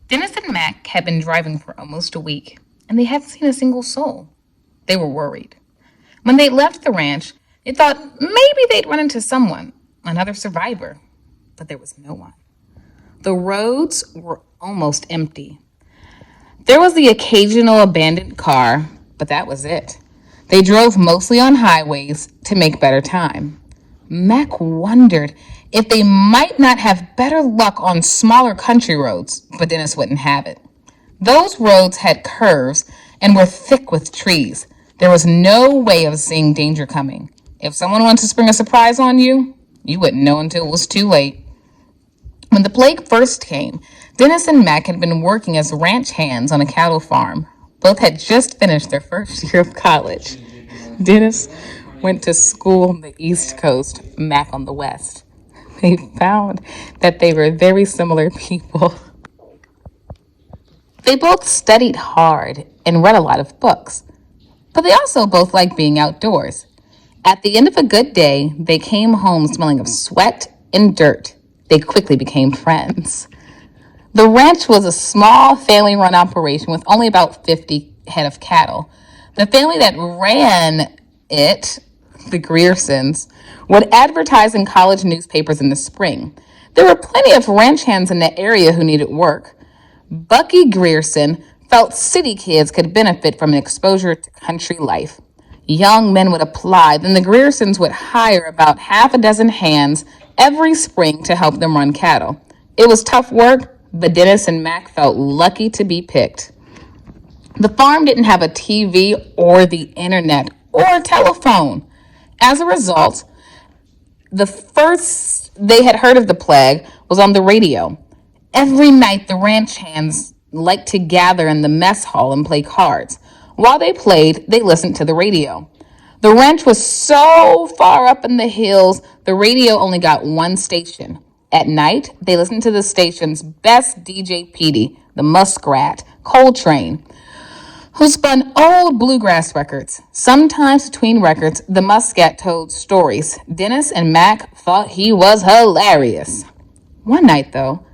Dennis and Mac had been driving for almost a week, and they hadn't seen a single soul. They were worried. When they left the ranch, they thought maybe they'd run into someone, another survivor, but there was no one. The roads were almost empty. There was the occasional abandoned car, but that was it. They drove mostly on highways to make better time. Mac wondered if they might not have better luck on smaller country roads, but Dennis wouldn't have it. Those roads had curves and were thick with trees. There was no way of seeing danger coming. If someone wanted to spring a surprise on you, you wouldn't know until it was too late. When the plague first came, Dennis and Mac had been working as ranch hands on a cattle farm. Both had just finished their first year of college. Dennis went to school on the East Coast, Mac on the West. They found that they were very similar people. They both studied hard and read a lot of books, but they also both liked being outdoors. At the end of a good day, they came home smelling of sweat and dirt. They quickly became friends. The ranch was a small family-run operation with only about 50 head of cattle. The family that ran it, the Griersons, would advertise in college newspapers in the spring. There were plenty of ranch hands in the area who needed work. Bucky Grierson felt city kids could benefit from an exposure to country life. Young men would apply, then the Griersons would hire about half a dozen hands every spring to help them run cattle. It was tough work, but Dennis and Mac felt lucky to be picked. The farm didn't have a TV or the internet or a telephone. As a result, the first they had heard of the plague was on the radio. Every night, the ranch hands liked to gather in the mess hall and play cards. While they played, they listened to the radio. The ranch was so far up in the hills, the radio only got one station. At night, they listened to the station's best DJ Petey, the Muskrat, Coltrane, who spun old bluegrass records. Sometimes between records, the Muskrat told stories. Dennis and Mac thought he was hilarious. One night, though,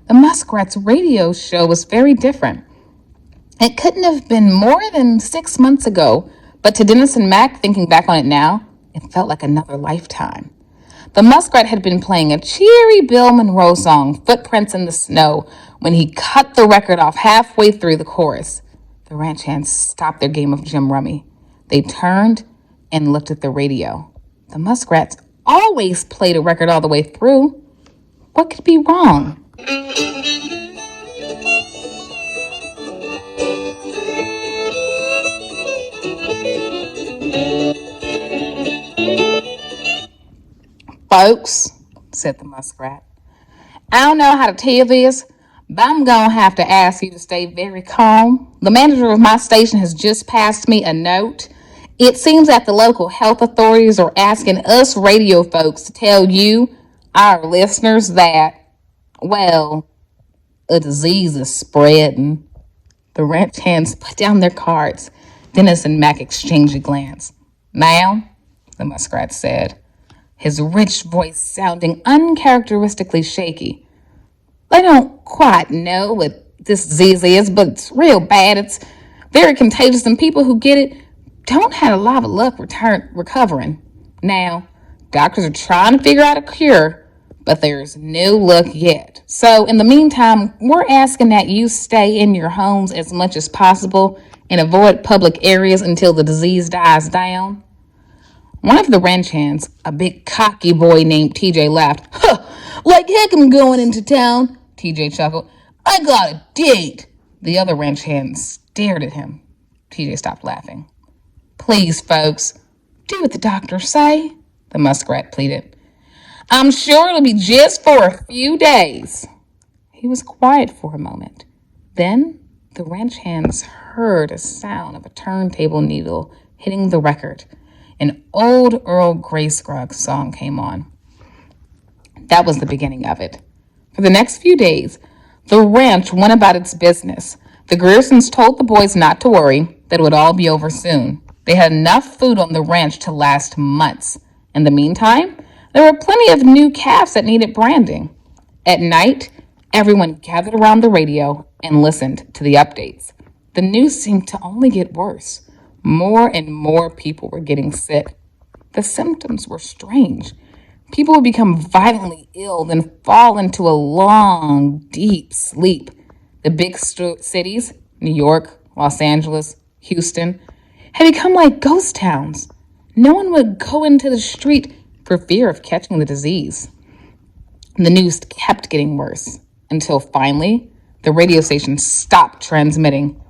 the Muskrat's radio show was very different. It couldn't have been more than 6 months ago, but to Dennis and Mac, thinking back on it now, it felt like another lifetime. The Muskrat had been playing a cheery Bill Monroe song, Footprints in the Snow, when he cut the record off halfway through the chorus. The ranch hands stopped their game of Jim Rummy. They turned and looked at the radio. The Muskrats always played a record all the way through. What could be wrong? Folks, said the Muskrat, I don't know how to tell this, but I'm going to have to ask you to stay very calm. The manager of my station has just passed me a note. It seems that the local health authorities are asking us radio folks to tell you, our listeners, that, well, a disease is spreading. The ranch hands put down their cards. Dennis and Mac exchanged a glance. Now, the Muskrat said, his rich voice sounding uncharacteristically shaky. I don't quite know what this disease is, but it's real bad. It's very contagious, and people who get it don't have a lot of luck recovering. Now, doctors are trying to figure out a cure, but there's no luck yet. So, in the meantime, we're asking that you stay in your homes as much as possible and avoid public areas until the disease dies down. One of the ranch hands, a big cocky boy named TJ, laughed. Huh, like heck I'm going into town, TJ chuckled. I got a date. The other ranch hand stared at him. TJ stopped laughing. Please, folks, do what the doctors say, the Muskrat pleaded. I'm sure it'll be just for a few days. He was quiet for a moment. Then the ranch hands heard a sound of a turntable needle hitting the record. An old Earl Grey Scruggs song came on. That was the beginning of it. For the next few days, the ranch went about its business. The Griersons told the boys not to worry, that it would all be over soon. They had enough food on the ranch to last months. In the meantime, there were plenty of new calves that needed branding. At night, Everyone gathered around the radio and listened to the updates. The news seemed to only get worse. More and more people were getting sick. The symptoms were strange. People would become violently ill, then fall into a long, deep sleep. The big cities, New York, Los Angeles, Houston, had become like ghost towns. No one would go into the street for fear of catching the disease. The news kept getting worse until finally the radio station stopped transmitting.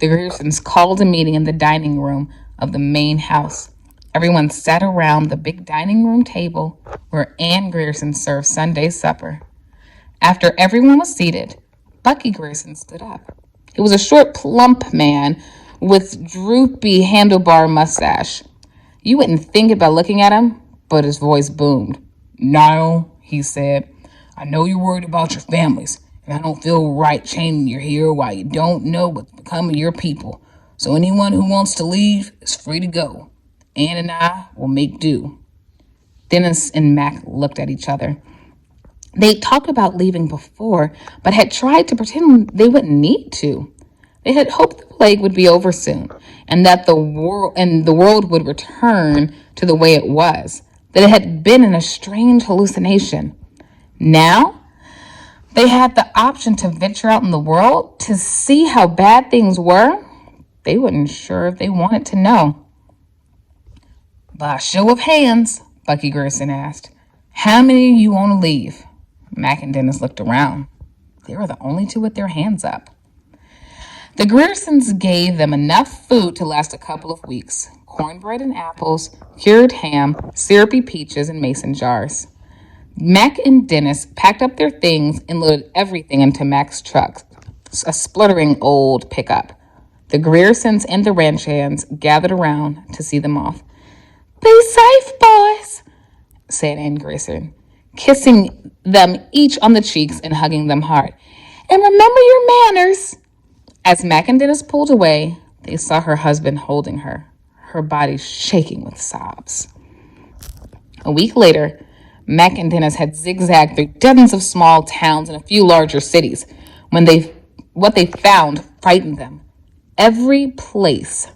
The Griersons called a meeting in the dining room of the main house. Everyone sat around the big dining room table where Ann Grierson served Sunday supper. After everyone was seated, Bucky Grierson stood up. He was a short, plump man with droopy handlebar mustache. You wouldn't think it by looking at him, but his voice boomed. "Niall," he said, "I know you're worried about your families, and I don't feel right chaining you here while you don't know what's become of your people. So anyone who wants to leave is free to go. Ann and I will make do." Dennis and Mac looked at each other. They talked about leaving before, but had tried to pretend they wouldn't need to. They had hoped the plague would be over soon, and that the world would return to the way it was, that it had been in a strange hallucination. Now, they had the option to venture out in the world to see how bad things were. They weren't sure if they wanted to know. "By a show of hands," Bucky Grierson asked, "how many of you want to leave?" Mac and Dennis looked around. They were the only two with their hands up. The Griersons gave them enough food to last a couple of weeks. Cornbread and apples, cured ham, syrupy peaches in mason jars. Mac and Dennis packed up their things and loaded everything into Mac's truck, a spluttering old pickup. The Griersons and the ranch hands gathered around to see them off. "Be safe, boys," said Ann Grierson, kissing them each on the cheeks and hugging them hard. "And remember your manners." As Mac and Dennis pulled away, they saw her husband holding her body shaking with sobs. A week later, Mac and Dennis had zigzagged through dozens of small towns and a few larger cities when what they found frightened them. Every place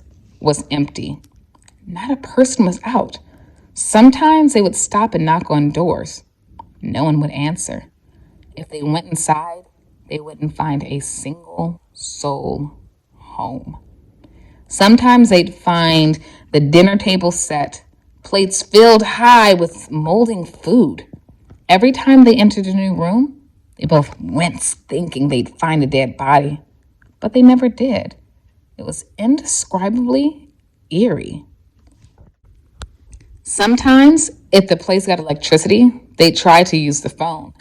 was empty. Not a person was out. Sometimes they would stop and knock on doors. No one would answer. If they went inside, they wouldn't find a single soul home. Sometimes they'd find the dinner table set, plates filled high with molding food. Every time they entered a new room, they both winced, thinking they'd find a dead body. But they never did. It was indescribably eerie. Sometimes, if the place got electricity, they'd try to use the phone.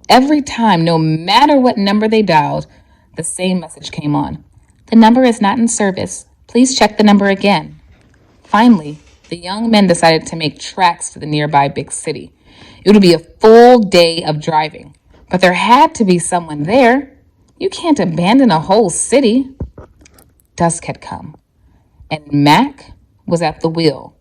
Every time, no matter what number they dialed, the same message came on. "The number is not in service. Please check the number again." Finally, the young men decided to make tracks to the nearby big city. It would be a full day of driving, but there had to be someone there. You can't abandon a whole city. Dusk had come, and Mac was at the wheel.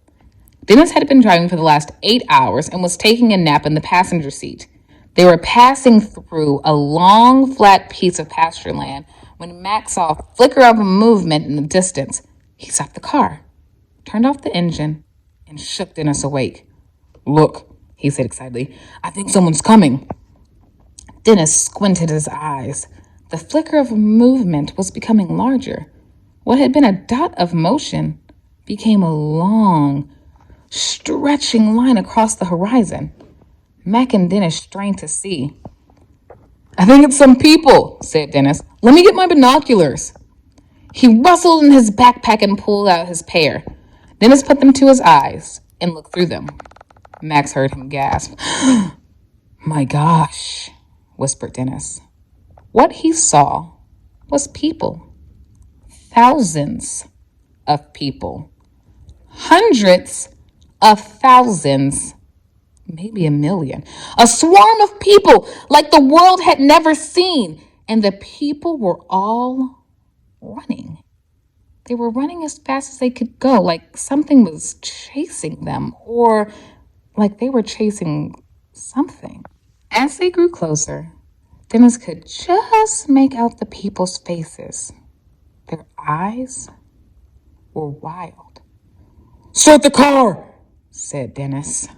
Dennis had been driving for the last 8 hours and was taking a nap in the passenger seat. They were passing through a long, flat piece of pasture land when Mac saw a flicker of a movement in the distance. He stopped the car, turned off the engine, and shook Dennis awake. "Look," he said excitedly, "I think someone's coming." Dennis squinted his eyes. The flicker of movement was becoming larger. What had been a dot of motion became a long, stretching line across the horizon. Mac and Dennis strained to see. "I think it's some people," said Dennis. "Let me get my binoculars." He rustled in his backpack and pulled out his pair. Dennis put them to his eyes and looked through them. Max heard him gasp. "My gosh," whispered Dennis. What he saw was people. Thousands of people. Hundreds of thousands. Maybe a million. A swarm of people like the world had never seen. And the people were all running. They were running as fast as they could go, like something was chasing them, or like they were chasing something. As they grew closer, Dennis could just make out the people's faces. Their eyes were wild. "Start the car," said Dennis.